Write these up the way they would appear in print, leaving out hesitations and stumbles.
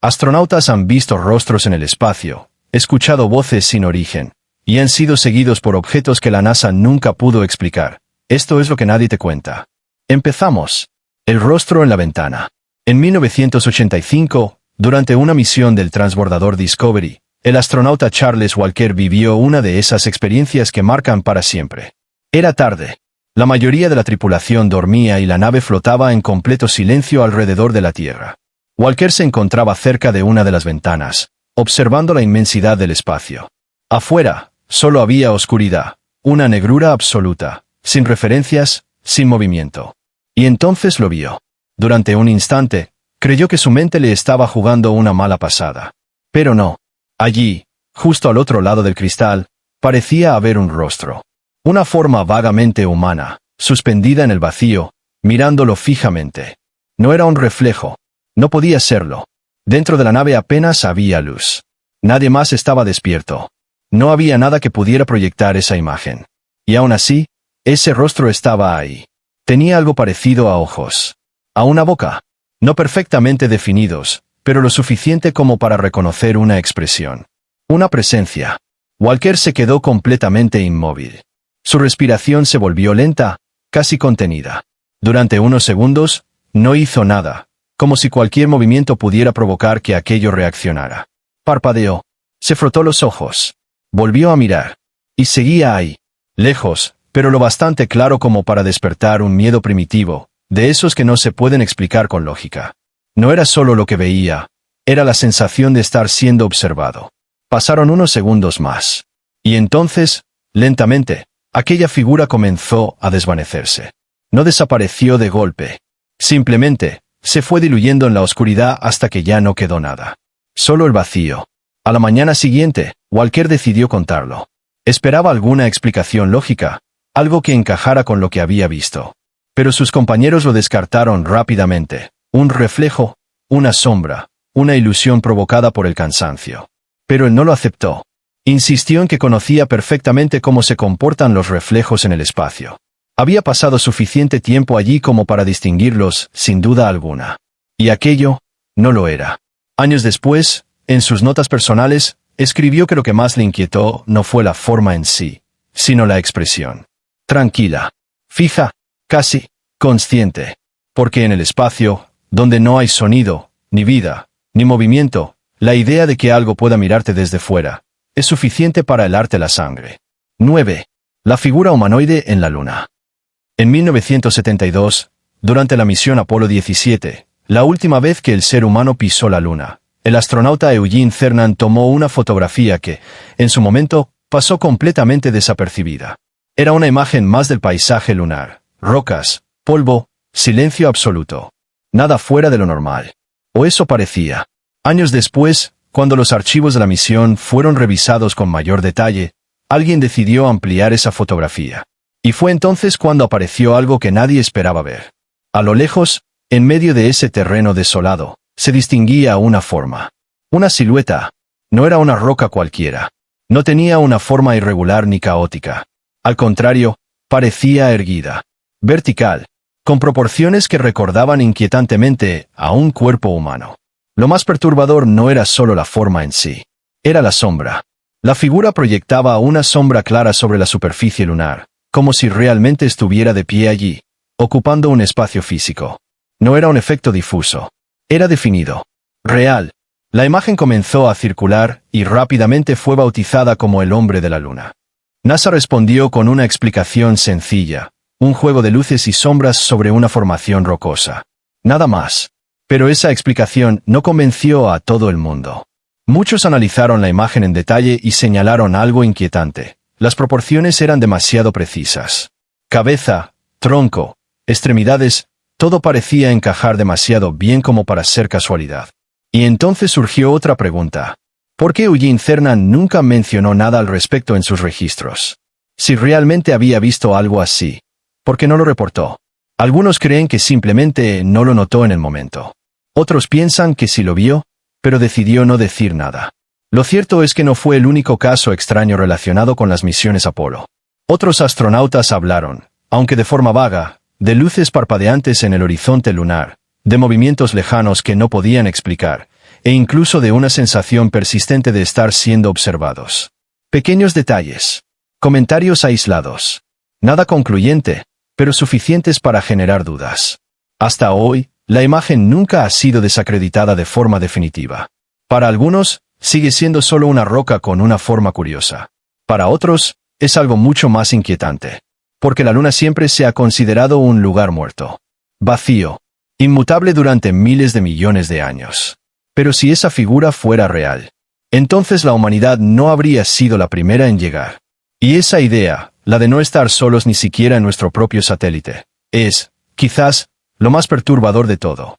Astronautas han visto rostros en el espacio, escuchado voces sin origen, y han sido seguidos por objetos que la NASA nunca pudo explicar. Esto es lo que nadie te cuenta. Empezamos. El rostro en la ventana. En 1985, durante una misión del transbordador Discovery, el astronauta Charles Walker vivió una de esas experiencias que marcan para siempre. Era tarde. La mayoría de la tripulación dormía y la nave flotaba en completo silencio alrededor de la Tierra. Walker se encontraba cerca de una de las ventanas, observando la inmensidad del espacio. Afuera, solo había oscuridad, una negrura absoluta, sin referencias, sin movimiento. Y entonces lo vio. Durante un instante, creyó que su mente le estaba jugando una mala pasada. Pero no. Allí, justo al otro lado del cristal, parecía haber un rostro. Una forma vagamente humana, suspendida en el vacío, mirándolo fijamente. No era un reflejo. No podía serlo. Dentro de la nave apenas había luz. Nadie más estaba despierto. No había nada que pudiera proyectar esa imagen. Y aún así, ese rostro estaba ahí. Tenía algo parecido a ojos. A una boca. No perfectamente definidos, pero lo suficiente como para reconocer una expresión. Una presencia. Walker se quedó completamente inmóvil. Su respiración se volvió lenta, casi contenida. Durante unos segundos, no hizo nada, como si cualquier movimiento pudiera provocar que aquello reaccionara. Parpadeó. Se frotó los ojos. Volvió a mirar. Y seguía ahí. Lejos, pero lo bastante claro como para despertar un miedo primitivo, de esos que no se pueden explicar con lógica. No era solo lo que veía, era la sensación de estar siendo observado. Pasaron unos segundos más. Y entonces, lentamente, aquella figura comenzó a desvanecerse. No desapareció de golpe. Simplemente, se fue diluyendo en la oscuridad hasta que ya no quedó nada. Solo el vacío. A la mañana siguiente, Walker decidió contarlo. Esperaba alguna explicación lógica, algo que encajara con lo que había visto. Pero sus compañeros lo descartaron rápidamente. Un reflejo, una sombra, una ilusión provocada por el cansancio. Pero él no lo aceptó. Insistió en que conocía perfectamente cómo se comportan los reflejos en el espacio. Había pasado suficiente tiempo allí como para distinguirlos, sin duda alguna. Y aquello, no lo era. Años después, en sus notas personales, escribió que lo que más le inquietó no fue la forma en sí, sino la expresión. Tranquila, fija, casi, consciente. Porque en el espacio, donde no hay sonido, ni vida, ni movimiento, la idea de que algo pueda mirarte desde fuera, es suficiente para helarte la sangre. 9. La figura humanoide en la Luna. En 1972, durante la misión Apolo 17, la última vez que el ser humano pisó la Luna, el astronauta Eugene Cernan tomó una fotografía que, en su momento, pasó completamente desapercibida. Era una imagen más del paisaje lunar, rocas, polvo, silencio absoluto. Nada fuera de lo normal. O eso parecía. Años después, cuando los archivos de la misión fueron revisados con mayor detalle, alguien decidió ampliar esa fotografía. Y fue entonces cuando apareció algo que nadie esperaba ver. A lo lejos, en medio de ese terreno desolado, se distinguía una forma. Una silueta. No era una roca cualquiera. No tenía una forma irregular ni caótica. Al contrario, parecía erguida. Vertical. Con proporciones que recordaban inquietantemente a un cuerpo humano. Lo más perturbador no era solo la forma en sí. Era la sombra. La figura proyectaba una sombra clara sobre la superficie lunar, como si realmente estuviera de pie allí, ocupando un espacio físico. No era un efecto difuso. Era definido. Real. La imagen comenzó a circular y rápidamente fue bautizada como el hombre de la Luna. NASA respondió con una explicación sencilla, un juego de luces y sombras sobre una formación rocosa. Nada más. Pero esa explicación no convenció a todo el mundo. Muchos analizaron la imagen en detalle y señalaron algo inquietante. Las proporciones eran demasiado precisas. Cabeza, tronco, extremidades, todo parecía encajar demasiado bien como para ser casualidad. Y entonces surgió otra pregunta. ¿Por qué Eugene Cernan nunca mencionó nada al respecto en sus registros? Si realmente había visto algo así, ¿por qué no lo reportó? Algunos creen que simplemente no lo notó en el momento. Otros piensan que sí lo vio, pero decidió no decir nada. Lo cierto es que no fue el único caso extraño relacionado con las misiones Apolo. Otros astronautas hablaron, aunque de forma vaga, de luces parpadeantes en el horizonte lunar, de movimientos lejanos que no podían explicar, e incluso de una sensación persistente de estar siendo observados. Pequeños detalles. Comentarios aislados. Nada concluyente, pero suficientes para generar dudas. Hasta hoy, la imagen nunca ha sido desacreditada de forma definitiva. Para algunos, sigue siendo solo una roca con una forma curiosa. Para otros, es algo mucho más inquietante. Porque la Luna siempre se ha considerado un lugar muerto. Vacío. Inmutable durante miles de millones de años. Pero si esa figura fuera real, entonces la humanidad no habría sido la primera en llegar. Y esa idea, la de no estar solos ni siquiera en nuestro propio satélite, es, quizás, lo más perturbador de todo.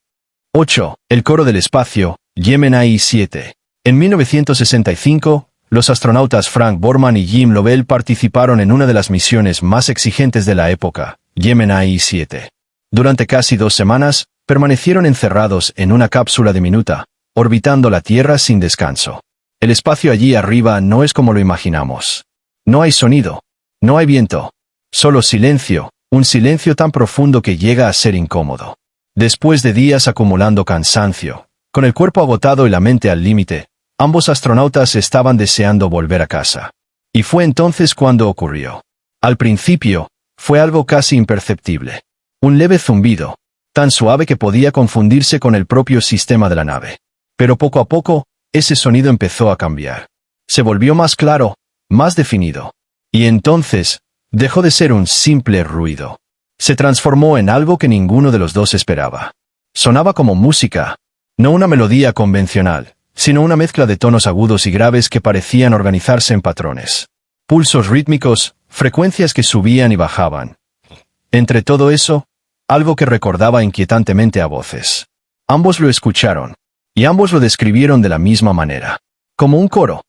8. El coro del espacio, Gemini 7. En 1965, los astronautas Frank Borman y Jim Lovell participaron en una de las misiones más exigentes de la época, Gemini 7. Durante casi 2 semanas, permanecieron encerrados en una cápsula diminuta, orbitando la Tierra sin descanso. El espacio allí arriba no es como lo imaginamos. No hay sonido. No hay viento. Solo silencio, un silencio tan profundo que llega a ser incómodo. Después de días acumulando cansancio, con el cuerpo agotado y la mente al límite, ambos astronautas estaban deseando volver a casa. Y fue entonces cuando ocurrió. Al principio, fue algo casi imperceptible. Un leve zumbido, tan suave que podía confundirse con el propio sistema de la nave. Pero poco a poco, ese sonido empezó a cambiar. Se volvió más claro, más definido. Y entonces, dejó de ser un simple ruido. Se transformó en algo que ninguno de los dos esperaba. Sonaba como música, no una melodía convencional, sino una mezcla de tonos agudos y graves que parecían organizarse en patrones. Pulsos rítmicos, frecuencias que subían y bajaban. Entre todo eso, algo que recordaba inquietantemente a voces. Ambos lo escucharon, y ambos lo describieron de la misma manera. Como un coro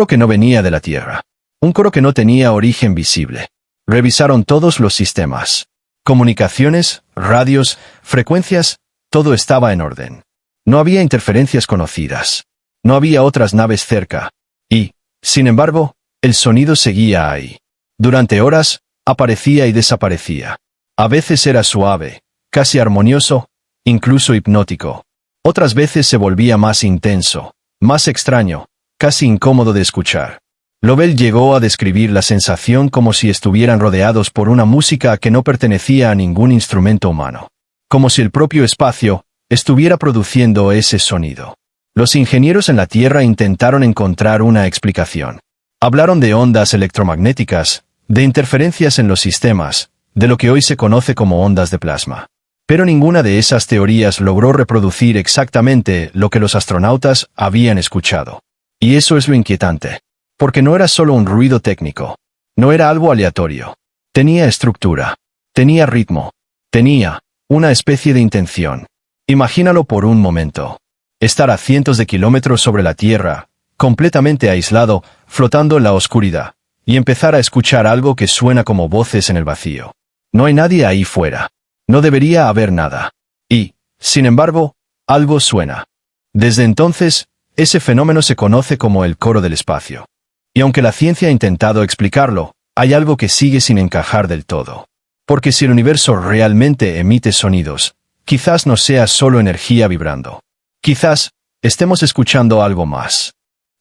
que no venía de la Tierra. Un coro que no tenía origen visible. Revisaron todos los sistemas. Comunicaciones, radios, frecuencias, todo estaba en orden. No había interferencias conocidas. No había otras naves cerca. Y, sin embargo, el sonido seguía ahí. Durante horas, aparecía y desaparecía. A veces era suave, casi armonioso, incluso hipnótico. Otras veces se volvía más intenso, más extraño, casi incómodo de escuchar. Lovell llegó a describir la sensación como si estuvieran rodeados por una música que no pertenecía a ningún instrumento humano. Como si el propio espacio estuviera produciendo ese sonido. Los ingenieros en la Tierra intentaron encontrar una explicación. Hablaron de ondas electromagnéticas, de interferencias en los sistemas, de lo que hoy se conoce como ondas de plasma. Pero ninguna de esas teorías logró reproducir exactamente lo que los astronautas habían escuchado. Y eso es lo inquietante. Porque no era solo un ruido técnico. No era algo aleatorio. Tenía estructura. Tenía ritmo. Tenía una especie de intención. Imagínalo por un momento. Estar a cientos de kilómetros sobre la Tierra, completamente aislado, flotando en la oscuridad, y empezar a escuchar algo que suena como voces en el vacío. No hay nadie ahí fuera. No debería haber nada. Y, sin embargo, algo suena. Desde entonces, ese fenómeno se conoce como el coro del espacio. Y aunque la ciencia ha intentado explicarlo, hay algo que sigue sin encajar del todo. Porque si el universo realmente emite sonidos, quizás no sea solo energía vibrando. Quizás estemos escuchando algo más.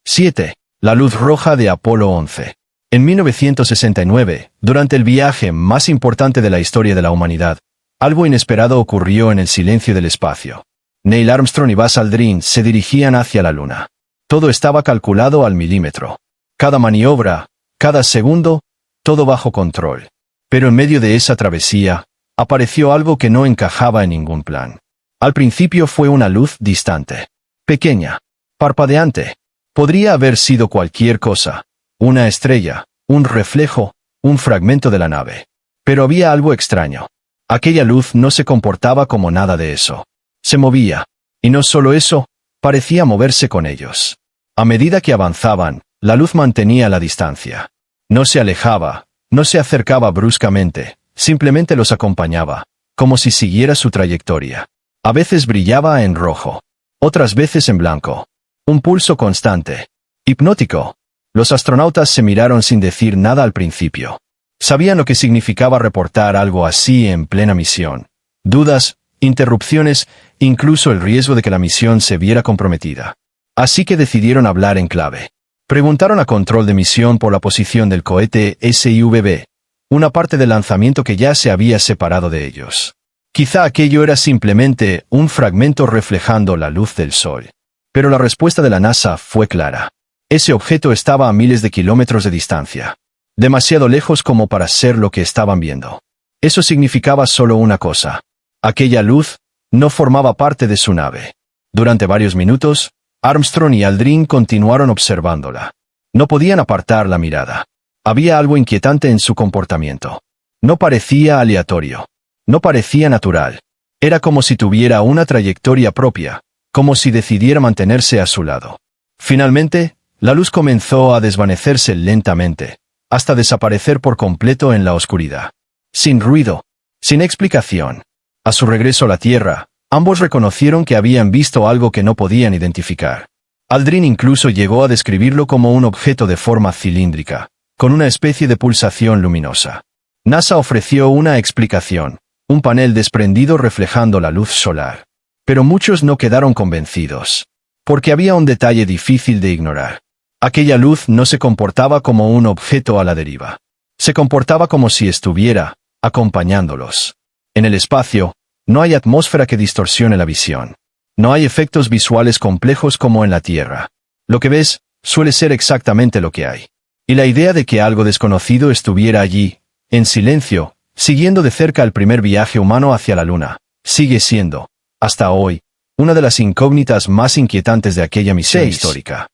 7. La luz roja de Apolo 11. En 1969, durante el viaje más importante de la historia de la humanidad, algo inesperado ocurrió en el silencio del espacio. Neil Armstrong y Buzz Aldrin se dirigían hacia la Luna. Todo estaba calculado al milímetro. Cada maniobra, cada segundo, todo bajo control. Pero en medio de esa travesía, apareció algo que no encajaba en ningún plan. Al principio fue una luz distante, pequeña, parpadeante. Podría haber sido cualquier cosa, una estrella, un reflejo, un fragmento de la nave. Pero había algo extraño. Aquella luz no se comportaba como nada de eso. Se movía, y no solo eso, parecía moverse con ellos. A medida que avanzaban, la luz mantenía la distancia. No se alejaba, no se acercaba bruscamente, simplemente los acompañaba, como si siguiera su trayectoria. A veces brillaba en rojo, otras veces en blanco. Un pulso constante. Hipnótico. Los astronautas se miraron sin decir nada al principio. Sabían lo que significaba reportar algo así en plena misión. Dudas, interrupciones, incluso el riesgo de que la misión se viera comprometida. Así que decidieron hablar en clave. Preguntaron a control de misión por la posición del cohete SIVB, una parte del lanzamiento que ya se había separado de ellos. Quizá aquello era simplemente un fragmento reflejando la luz del sol. Pero la respuesta de la NASA fue clara. Ese objeto estaba a miles de kilómetros de distancia. Demasiado lejos como para ser lo que estaban viendo. Eso significaba solo una cosa. Aquella luz no formaba parte de su nave. Durante varios minutos, Armstrong y Aldrin continuaron observándola. No podían apartar la mirada. Había algo inquietante en su comportamiento. No parecía aleatorio. No parecía natural. Era como si tuviera una trayectoria propia, como si decidiera mantenerse a su lado. Finalmente, la luz comenzó a desvanecerse lentamente, hasta desaparecer por completo en la oscuridad. Sin ruido, sin explicación. A su regreso a la Tierra, ambos reconocieron que habían visto algo que no podían identificar. Aldrin incluso llegó a describirlo como un objeto de forma cilíndrica, con una especie de pulsación luminosa. NASA ofreció una explicación, un panel desprendido reflejando la luz solar. Pero muchos no quedaron convencidos. Porque había un detalle difícil de ignorar. Aquella luz no se comportaba como un objeto a la deriva. Se comportaba como si estuviera acompañándolos. En el espacio, no hay atmósfera que distorsione la visión. No hay efectos visuales complejos como en la Tierra. Lo que ves suele ser exactamente lo que hay. Y la idea de que algo desconocido estuviera allí, en silencio, siguiendo de cerca el primer viaje humano hacia la Luna, sigue siendo, hasta hoy, una de las incógnitas más inquietantes de aquella misión histórica.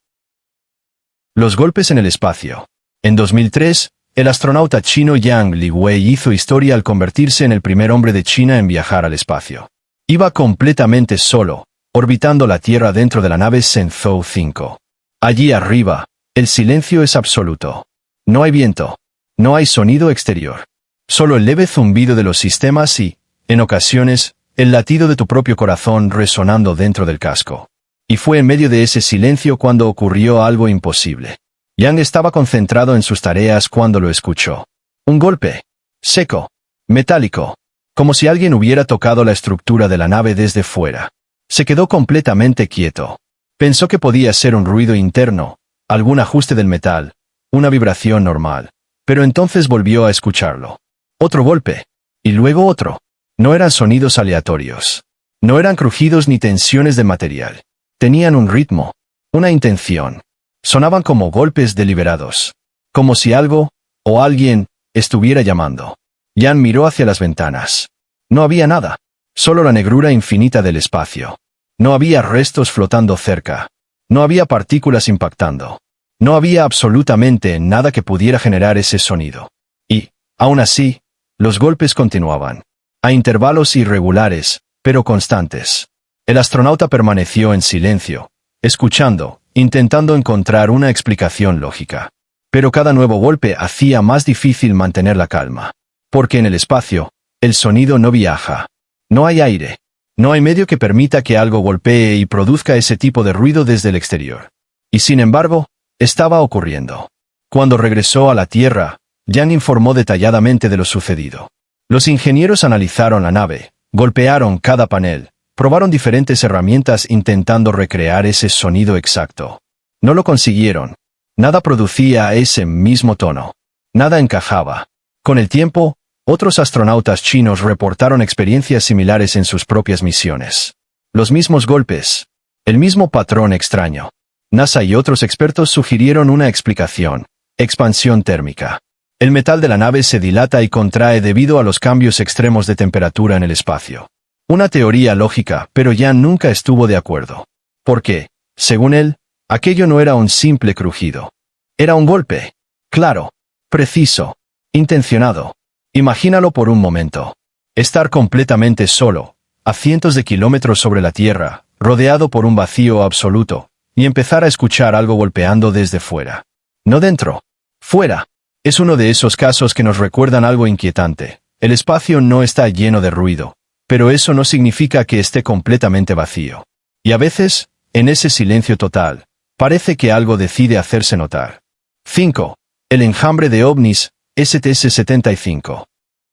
Los golpes en el espacio. En 2003, el astronauta chino Yang Liwei hizo historia al convertirse en el primer hombre de China en viajar al espacio. Iba completamente solo, orbitando la Tierra dentro de la nave Shenzhou 5. Allí arriba, el silencio es absoluto. No hay viento. No hay sonido exterior. Solo el leve zumbido de los sistemas y, en ocasiones, el latido de tu propio corazón resonando dentro del casco. Y fue en medio de ese silencio cuando ocurrió algo imposible. Yang estaba concentrado en sus tareas cuando lo escuchó. Un golpe. Seco. Metálico. Como si alguien hubiera tocado la estructura de la nave desde fuera. Se quedó completamente quieto. Pensó que podía ser un ruido interno, algún ajuste del metal, una vibración normal. Pero entonces volvió a escucharlo. Otro golpe. Y luego otro. No eran sonidos aleatorios. No eran crujidos ni tensiones de material. Tenían un ritmo, una intención. Sonaban como golpes deliberados. Como si algo, o alguien, estuviera llamando. Jan miró hacia las ventanas. No había nada. Solo la negrura infinita del espacio. No había restos flotando cerca. No había partículas impactando. No había absolutamente nada que pudiera generar ese sonido. Y, aún así, los golpes continuaban. A intervalos irregulares, pero constantes. El astronauta permaneció en silencio, escuchando, intentando encontrar una explicación lógica. Pero cada nuevo golpe hacía más difícil mantener la calma. Porque en el espacio, el sonido no viaja. No hay aire. No hay medio que permita que algo golpee y produzca ese tipo de ruido desde el exterior. Y sin embargo, estaba ocurriendo. Cuando regresó a la Tierra, Yang informó detalladamente de lo sucedido. Los ingenieros analizaron la nave, golpearon cada panel, probaron diferentes herramientas intentando recrear ese sonido exacto. No lo consiguieron. Nada producía ese mismo tono. Nada encajaba. Con el tiempo, otros astronautas chinos reportaron experiencias similares en sus propias misiones. Los mismos golpes. El mismo patrón extraño. NASA y otros expertos sugirieron una explicación: expansión térmica. El metal de la nave se dilata y contrae debido a los cambios extremos de temperatura en el espacio. Una teoría lógica, pero Jan nunca estuvo de acuerdo. Porque, según él, aquello no era un simple crujido. Era un golpe. Claro. Preciso. Intencionado. Imagínalo por un momento. Estar completamente solo, a cientos de kilómetros sobre la Tierra, rodeado por un vacío absoluto, y empezar a escuchar algo golpeando desde fuera. No dentro. Fuera. Es uno de esos casos que nos recuerdan algo inquietante. El espacio no está lleno de ruido, pero eso no significa que esté completamente vacío. Y a veces, en ese silencio total, parece que algo decide hacerse notar. 5. El enjambre de ovnis, STS-75.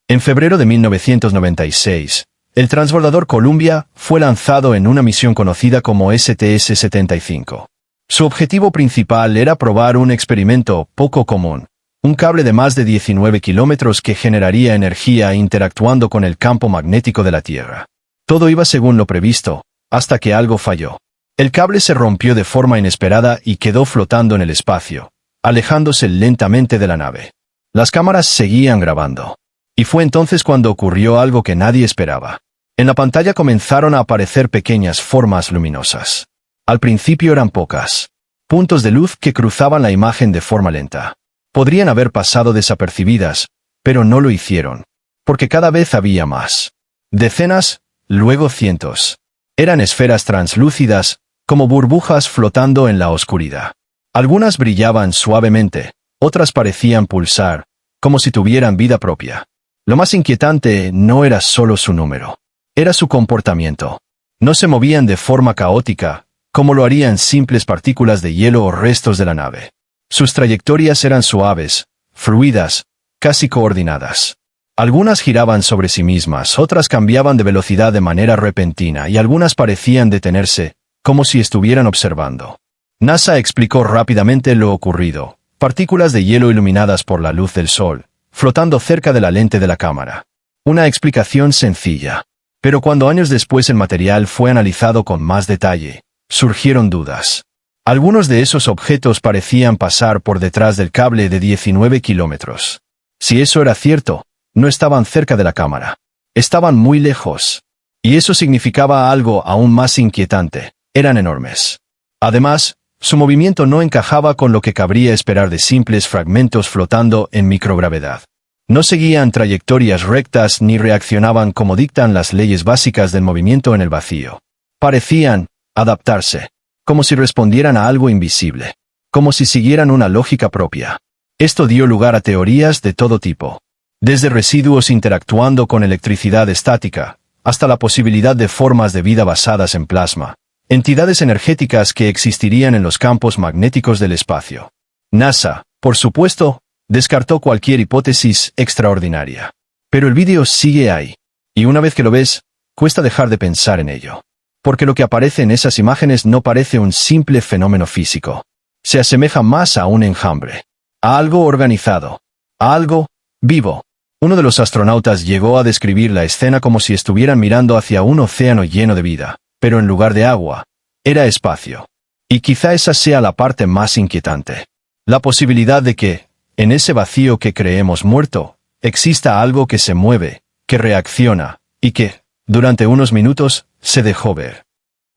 En febrero de 1996, El transbordador Columbia fue lanzado en una misión conocida como STS-75. Su objetivo principal era probar un experimento poco común, un cable de más de 19 kilómetros que generaría energía interactuando con el campo magnético de la Tierra. Todo iba según lo previsto, hasta que algo falló. El cable se rompió de forma inesperada y quedó flotando en el espacio, alejándose lentamente de la nave. Las cámaras seguían grabando. Y fue entonces cuando ocurrió algo que nadie esperaba. En la pantalla comenzaron a aparecer pequeñas formas luminosas. Al principio eran pocas. Puntos de luz que cruzaban la imagen de forma lenta. Podrían haber pasado desapercibidas, pero no lo hicieron. Porque cada vez había más. Decenas, luego cientos. Eran esferas translúcidas, como burbujas flotando en la oscuridad. Algunas brillaban suavemente, otras parecían pulsar, como si tuvieran vida propia. Lo más inquietante no era solo su número. Era su comportamiento. No se movían de forma caótica, como lo harían simples partículas de hielo o restos de la nave. Sus trayectorias eran suaves, fluidas, casi coordinadas. Algunas giraban sobre sí mismas, otras cambiaban de velocidad de manera repentina y algunas parecían detenerse, como si estuvieran observando. NASA explicó rápidamente lo ocurrido. Partículas de hielo iluminadas por la luz del sol, flotando cerca de la lente de la cámara. Una explicación sencilla. Pero cuando años después el material fue analizado con más detalle, surgieron dudas. Algunos de esos objetos parecían pasar por detrás del cable de 19 kilómetros. Si eso era cierto, no estaban cerca de la cámara. Estaban muy lejos. Y eso significaba algo aún más inquietante. Eran enormes. Además, su movimiento no encajaba con lo que cabría esperar de simples fragmentos flotando en microgravedad. No seguían trayectorias rectas ni reaccionaban como dictan las leyes básicas del movimiento en el vacío. Parecían adaptarse, como si respondieran a algo invisible, como si siguieran una lógica propia. Esto dio lugar a teorías de todo tipo, desde residuos interactuando con electricidad estática, hasta la posibilidad de formas de vida basadas en plasma, entidades energéticas que existirían en los campos magnéticos del espacio. NASA, por supuesto, descartó cualquier hipótesis extraordinaria. Pero el vídeo sigue ahí. Y una vez que lo ves, cuesta dejar de pensar en ello. Porque lo que aparece en esas imágenes no parece un simple fenómeno físico. Se asemeja más a un enjambre. A algo organizado. A algo vivo. Uno de los astronautas llegó a describir la escena como si estuvieran mirando hacia un océano lleno de vida. Pero en lugar de agua, era espacio. Y quizá esa sea la parte más inquietante. La posibilidad de que, en ese vacío que creemos muerto, exista algo que se mueve, que reacciona, y que, durante unos minutos, se dejó ver.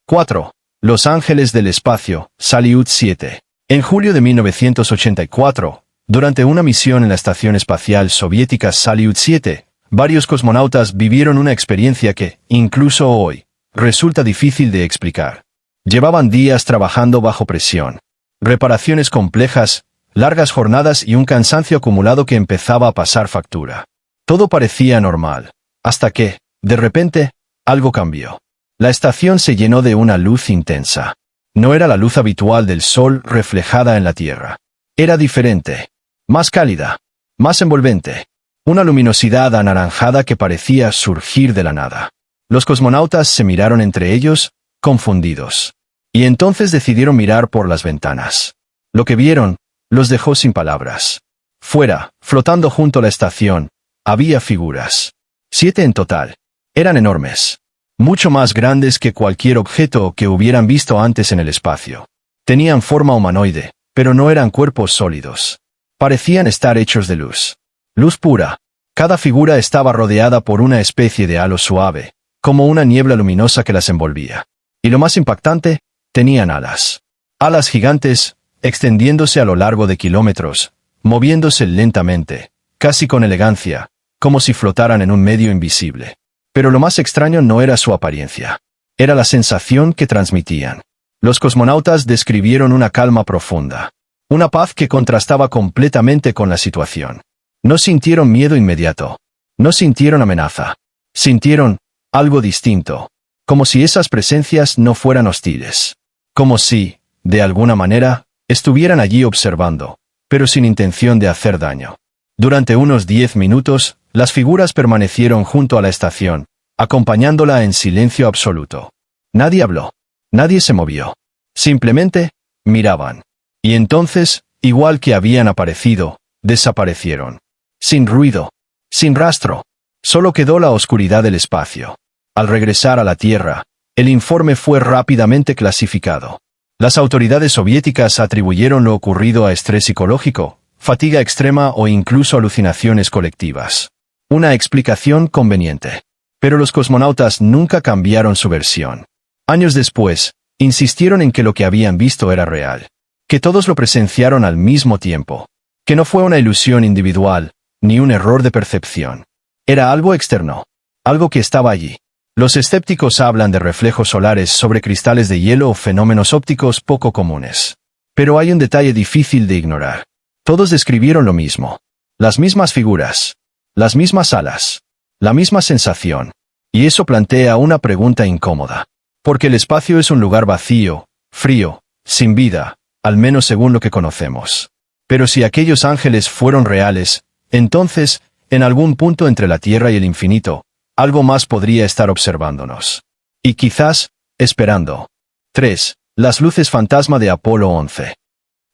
4. Los Ángeles del Espacio, Salyut 7. En julio de 1984, durante una misión en la Estación Espacial Soviética Salyut 7, varios cosmonautas vivieron una experiencia que, incluso hoy, resulta difícil de explicar. Llevaban días trabajando bajo presión. Reparaciones complejas, largas jornadas y un cansancio acumulado que empezaba a pasar factura. Todo parecía normal, hasta que, de repente, algo cambió. La estación se llenó de una luz intensa. No era la luz habitual del sol reflejada en la Tierra. Era diferente, más cálida, más envolvente. Una luminosidad anaranjada que parecía surgir de la nada. Los cosmonautas se miraron entre ellos, confundidos. Y entonces decidieron mirar por las ventanas. Lo que vieron los dejó sin palabras. Fuera, flotando junto a la estación, había figuras. 7 en total. Eran enormes. Mucho más grandes que cualquier objeto que hubieran visto antes en el espacio. Tenían forma humanoide, pero no eran cuerpos sólidos. Parecían estar hechos de luz. Luz pura. Cada figura estaba rodeada por una especie de halo suave, como una niebla luminosa que las envolvía. Y lo más impactante, tenían alas. Alas gigantes, extendiéndose a lo largo de kilómetros, moviéndose lentamente, casi con elegancia, como si flotaran en un medio invisible. Pero lo más extraño no era su apariencia. Era la sensación que transmitían. Los cosmonautas describieron una calma profunda. Una paz que contrastaba completamente con la situación. No sintieron miedo inmediato. No sintieron amenaza. Sintieron algo distinto. Como si esas presencias no fueran hostiles. Como si, de alguna manera, estuvieran allí observando, pero sin intención de hacer daño. Durante unos 10 minutos, las figuras permanecieron junto a la estación, acompañándola en silencio absoluto. Nadie habló. Nadie se movió. Simplemente, miraban. Y entonces, igual que habían aparecido, desaparecieron. Sin ruido. Sin rastro. Solo quedó la oscuridad del espacio. Al regresar a la Tierra, el informe fue rápidamente clasificado. Las autoridades soviéticas atribuyeron lo ocurrido a estrés psicológico, fatiga extrema o incluso alucinaciones colectivas. Una explicación conveniente. Pero los cosmonautas nunca cambiaron su versión. Años después, insistieron en que lo que habían visto era real. Que todos lo presenciaron al mismo tiempo. Que no fue una ilusión individual, ni un error de percepción. Era algo externo. Algo que estaba allí. Los escépticos hablan de reflejos solares sobre cristales de hielo o fenómenos ópticos poco comunes. Pero hay un detalle difícil de ignorar. Todos describieron lo mismo. Las mismas figuras. Las mismas alas. La misma sensación. Y eso plantea una pregunta incómoda. Porque el espacio es un lugar vacío, frío, sin vida, al menos según lo que conocemos. Pero si aquellos ángeles fueron reales, entonces, en algún punto entre la Tierra y el infinito, algo más podría estar observándonos. Y quizás, esperando. 3. Las luces fantasma de Apolo 11.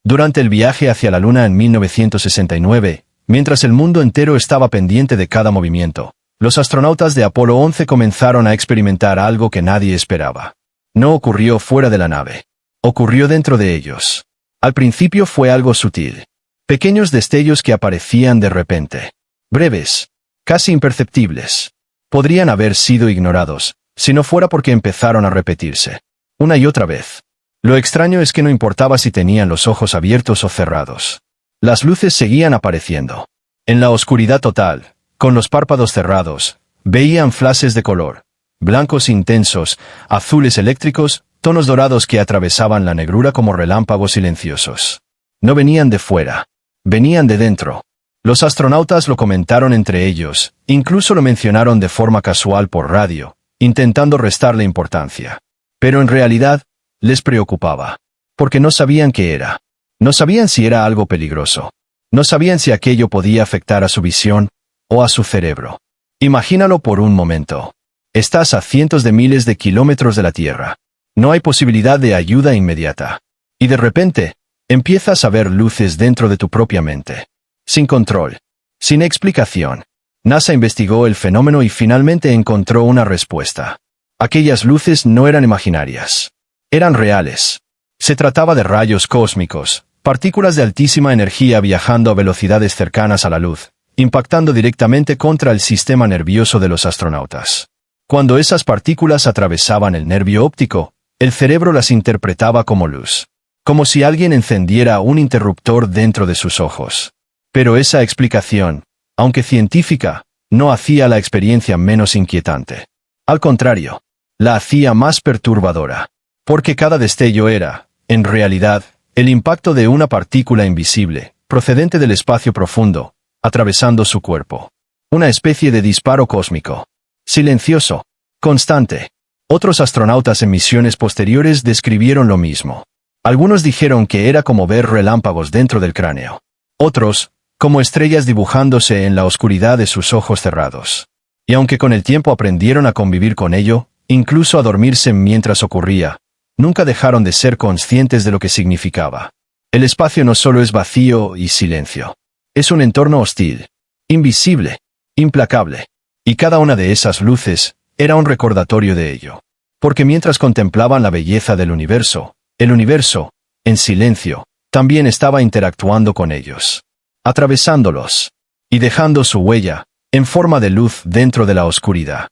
Durante el viaje hacia la Luna en 1969, mientras el mundo entero estaba pendiente de cada movimiento, los astronautas de Apolo 11 comenzaron a experimentar algo que nadie esperaba. No ocurrió fuera de la nave. Ocurrió dentro de ellos. Al principio fue algo sutil. Pequeños destellos que aparecían de repente. Breves. Casi imperceptibles. Podrían haber sido ignorados, si no fuera porque empezaron a repetirse. Una y otra vez. Lo extraño es que no importaba si tenían los ojos abiertos o cerrados. Las luces seguían apareciendo. En la oscuridad total, con los párpados cerrados, veían flashes de color. Blancos intensos, azules eléctricos, tonos dorados que atravesaban la negrura como relámpagos silenciosos. No venían de fuera. Venían de dentro. Los astronautas lo comentaron entre ellos, incluso lo mencionaron de forma casual por radio, intentando restarle importancia. Pero en realidad, les preocupaba. Porque no sabían qué era. No sabían si era algo peligroso. No sabían si aquello podía afectar a su visión o a su cerebro. Imagínalo por un momento. Estás a cientos de miles de kilómetros de la Tierra. No hay posibilidad de ayuda inmediata. Y de repente, empiezas a ver luces dentro de tu propia mente. Sin control. Sin explicación. NASA investigó el fenómeno y finalmente encontró una respuesta. Aquellas luces no eran imaginarias. Eran reales. Se trataba de rayos cósmicos, partículas de altísima energía viajando a velocidades cercanas a la luz, impactando directamente contra el sistema nervioso de los astronautas. Cuando esas partículas atravesaban el nervio óptico, el cerebro las interpretaba como luz. Como si alguien encendiera un interruptor dentro de sus ojos. Pero esa explicación, aunque científica, no hacía la experiencia menos inquietante. Al contrario, la hacía más perturbadora. Porque cada destello era, en realidad, el impacto de una partícula invisible, procedente del espacio profundo, atravesando su cuerpo. Una especie de disparo cósmico. Silencioso. Constante. Otros astronautas en misiones posteriores describieron lo mismo. Algunos dijeron que era como ver relámpagos dentro del cráneo. Otros, como estrellas dibujándose en la oscuridad de sus ojos cerrados. Y aunque con el tiempo aprendieron a convivir con ello, incluso a dormirse mientras ocurría, nunca dejaron de ser conscientes de lo que significaba. El espacio no solo es vacío y silencio. Es un entorno hostil, invisible, implacable. Y cada una de esas luces era un recordatorio de ello. Porque mientras contemplaban la belleza del universo, el universo, en silencio, también estaba interactuando con ellos. Atravesándolos. Y dejando su huella, en forma de luz dentro de la oscuridad.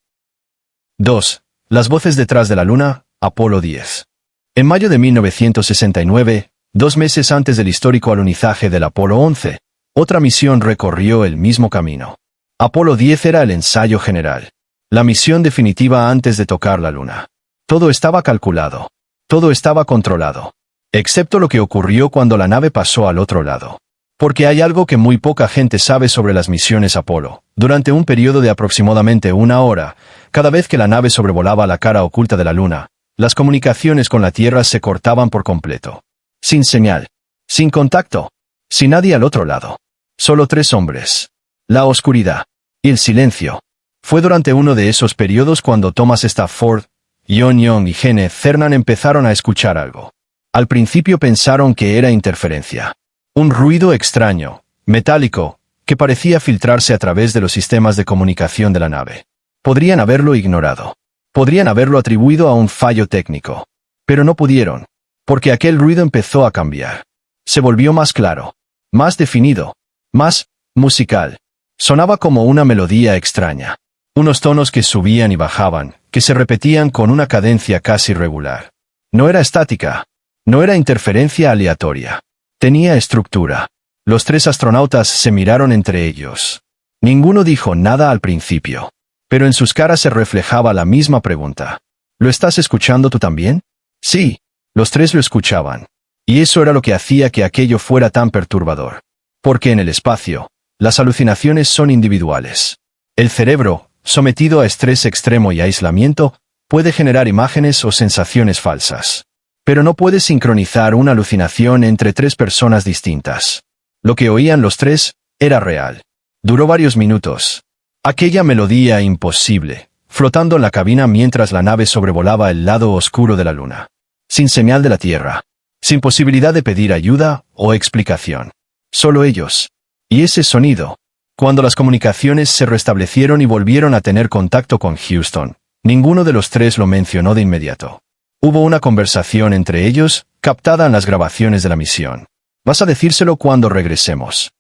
2. Las voces detrás de la Luna, Apolo 10. En mayo de 1969, 2 meses antes del histórico alunizaje del Apolo 11, otra misión recorrió el mismo camino. Apolo 10 era el ensayo general. La misión definitiva antes de tocar la Luna. Todo estaba calculado. Todo estaba controlado. Excepto lo que ocurrió cuando la nave pasó al otro lado. Porque hay algo que muy poca gente sabe sobre las misiones Apolo. Durante un periodo de aproximadamente 1 hora, cada vez que la nave sobrevolaba la cara oculta de la Luna, las comunicaciones con la Tierra se cortaban por completo. Sin señal. Sin contacto. Sin nadie al otro lado. Solo 3 hombres. La oscuridad. Y el silencio. Fue durante uno de esos periodos cuando Thomas Stafford, John Young y Gene Cernan empezaron a escuchar algo. Al principio pensaron que era interferencia. Un ruido extraño, metálico, que parecía filtrarse a través de los sistemas de comunicación de la nave. Podrían haberlo ignorado. Podrían haberlo atribuido a un fallo técnico. Pero no pudieron, porque aquel ruido empezó a cambiar. Se volvió más claro, más definido, más musical. Sonaba como una melodía extraña. Unos tonos que subían y bajaban, que se repetían con una cadencia casi regular. No era estática. No era interferencia aleatoria. Tenía estructura. Los tres astronautas se miraron entre ellos. Ninguno dijo nada al principio, pero en sus caras se reflejaba la misma pregunta. ¿Lo estás escuchando tú también? Sí, los tres lo escuchaban. Y eso era lo que hacía que aquello fuera tan perturbador. Porque en el espacio, las alucinaciones son individuales. El cerebro, sometido a estrés extremo y aislamiento, puede generar imágenes o sensaciones falsas. Pero no puede sincronizar una alucinación entre tres personas distintas. Lo que oían los tres era real. Duró varios minutos. Aquella melodía imposible, flotando en la cabina mientras la nave sobrevolaba el lado oscuro de la luna. Sin señal de la Tierra. Sin posibilidad de pedir ayuda o explicación. Solo ellos. Y ese sonido. Cuando las comunicaciones se restablecieron y volvieron a tener contacto con Houston, ninguno de los tres lo mencionó de inmediato. Hubo una conversación entre ellos, captada en las grabaciones de la misión. ¿Vas a decírselo cuando regresemos?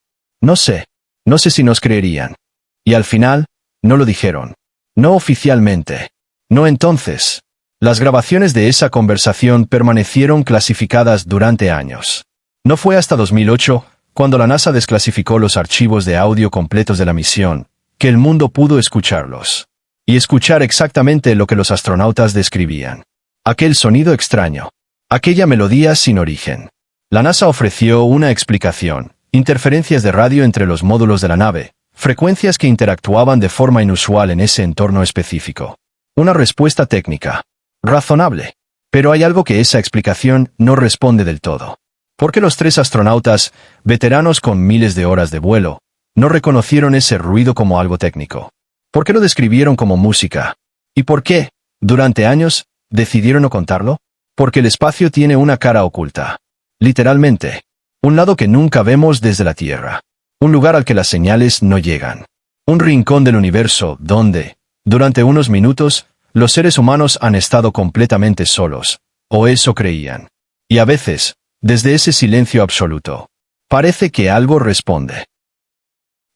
No sé. No sé si nos creerían. Y al final, no lo dijeron. No oficialmente. No entonces. Las grabaciones de esa conversación permanecieron clasificadas durante años. No fue hasta 2008, cuando la NASA desclasificó los archivos de audio completos de la misión, que el mundo pudo escucharlos. Y escuchar exactamente lo que los astronautas describían. Aquel sonido extraño. Aquella melodía sin origen. La NASA ofreció una explicación. Interferencias de radio entre los módulos de la nave. Frecuencias que interactuaban de forma inusual en ese entorno específico. Una respuesta técnica. Razonable. Pero hay algo que esa explicación no responde del todo. ¿Por qué los tres astronautas, veteranos con miles de horas de vuelo, no reconocieron ese ruido como algo técnico? ¿Por qué lo describieron como música? ¿Y por qué, durante años, decidieron no contarlo? Porque el espacio tiene una cara oculta. Literalmente. Un lado que nunca vemos desde la Tierra. Un lugar al que las señales no llegan. Un rincón del universo donde, durante unos minutos, los seres humanos han estado completamente solos, o eso creían. Y a veces, desde ese silencio absoluto, parece que algo responde.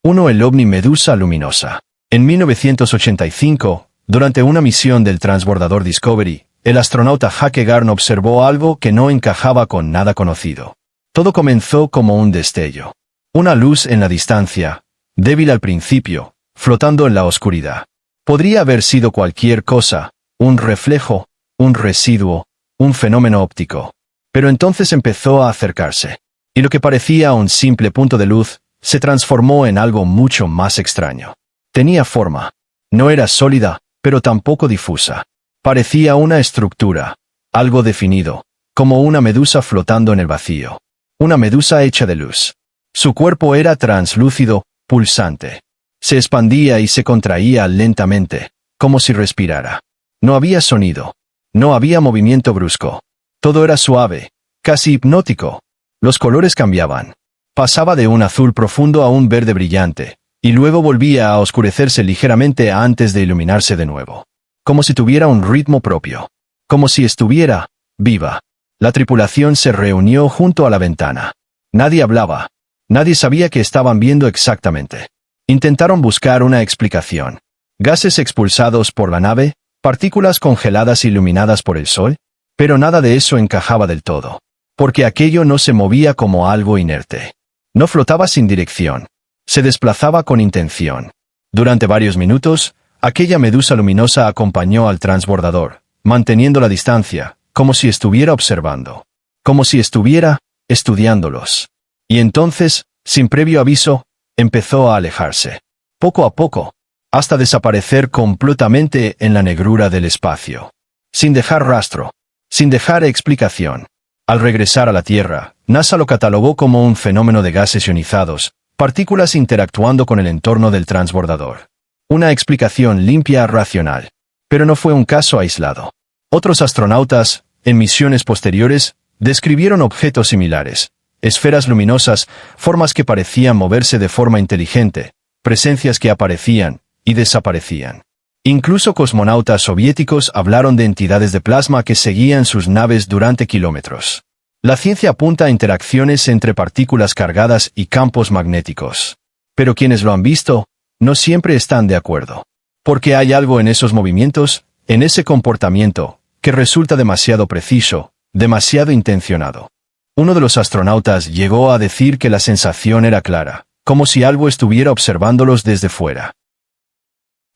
1. El ovni Medusa luminosa. En 1985, durante una misión del transbordador Discovery, el astronauta Hake Garn observó algo que no encajaba con nada conocido. Todo comenzó como un destello. Una luz en la distancia, débil al principio, flotando en la oscuridad. Podría haber sido cualquier cosa, un reflejo, un residuo, un fenómeno óptico. Pero entonces empezó a acercarse. Y lo que parecía un simple punto de luz, se transformó en algo mucho más extraño. Tenía forma. No era sólida, pero tampoco difusa. Parecía una estructura, algo definido, como una medusa flotando en el vacío. Una medusa hecha de luz. Su cuerpo era translúcido, pulsante. Se expandía y se contraía lentamente, como si respirara. No había sonido. No había movimiento brusco. Todo era suave, casi hipnótico. Los colores cambiaban. Pasaba de un azul profundo a un verde brillante, y luego volvía a oscurecerse ligeramente antes de iluminarse de nuevo. Como si tuviera un ritmo propio. Como si estuviera viva. La tripulación se reunió junto a la ventana. Nadie hablaba. Nadie sabía qué estaban viendo exactamente. Intentaron buscar una explicación. ¿Gases expulsados por la nave? ¿Partículas congeladas iluminadas por el sol? Pero nada de eso encajaba del todo. Porque aquello no se movía como algo inerte. No flotaba sin dirección. Se desplazaba con intención. Durante varios minutos, aquella medusa luminosa acompañó al transbordador, manteniendo la distancia, como si estuviera observando. Como si estuviera estudiándolos. Y entonces, sin previo aviso, empezó a alejarse. Poco a poco, hasta desaparecer completamente en la negrura del espacio. Sin dejar rastro. Sin dejar explicación. Al regresar a la Tierra, NASA lo catalogó como un fenómeno de gases ionizados, partículas interactuando con el entorno del transbordador. Una explicación limpia, racional. Pero no fue un caso aislado. Otros astronautas, en misiones posteriores, describieron objetos similares, esferas luminosas, formas que parecían moverse de forma inteligente, presencias que aparecían y desaparecían. Incluso cosmonautas soviéticos hablaron de entidades de plasma que seguían sus naves durante kilómetros. La ciencia apunta a interacciones entre partículas cargadas y campos magnéticos. Pero quienes lo han visto, no siempre están de acuerdo. Porque hay algo en esos movimientos, en ese comportamiento, que resulta demasiado preciso, demasiado intencionado. Uno de los astronautas llegó a decir que la sensación era clara, como si algo estuviera observándolos desde fuera.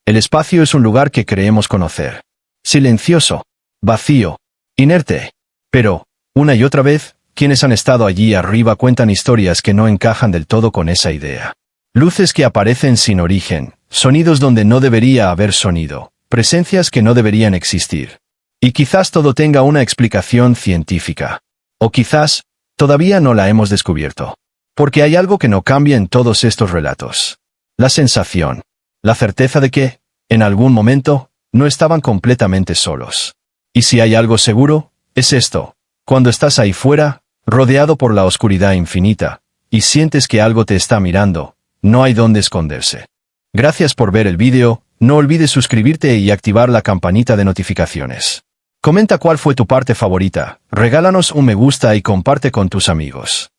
El espacio es un lugar que creemos conocer. Silencioso, vacío, inerte. Pero, una y otra vez, quienes han estado allí arriba cuentan historias que no encajan del todo con esa idea. Luces que aparecen sin origen, sonidos donde no debería haber sonido, presencias que no deberían existir. Y quizás todo tenga una explicación científica. O quizás, todavía no la hemos descubierto. Porque hay algo que no cambia en todos estos relatos. La sensación. La certeza de que, en algún momento, no estaban completamente solos. Y si hay algo seguro, es esto. Cuando estás ahí fuera, rodeado por la oscuridad infinita, y sientes que algo te está mirando, no hay dónde esconderse. Gracias por ver el vídeo, no olvides suscribirte y activar la campanita de notificaciones. Comenta cuál fue tu parte favorita, regálanos un me gusta y comparte con tus amigos.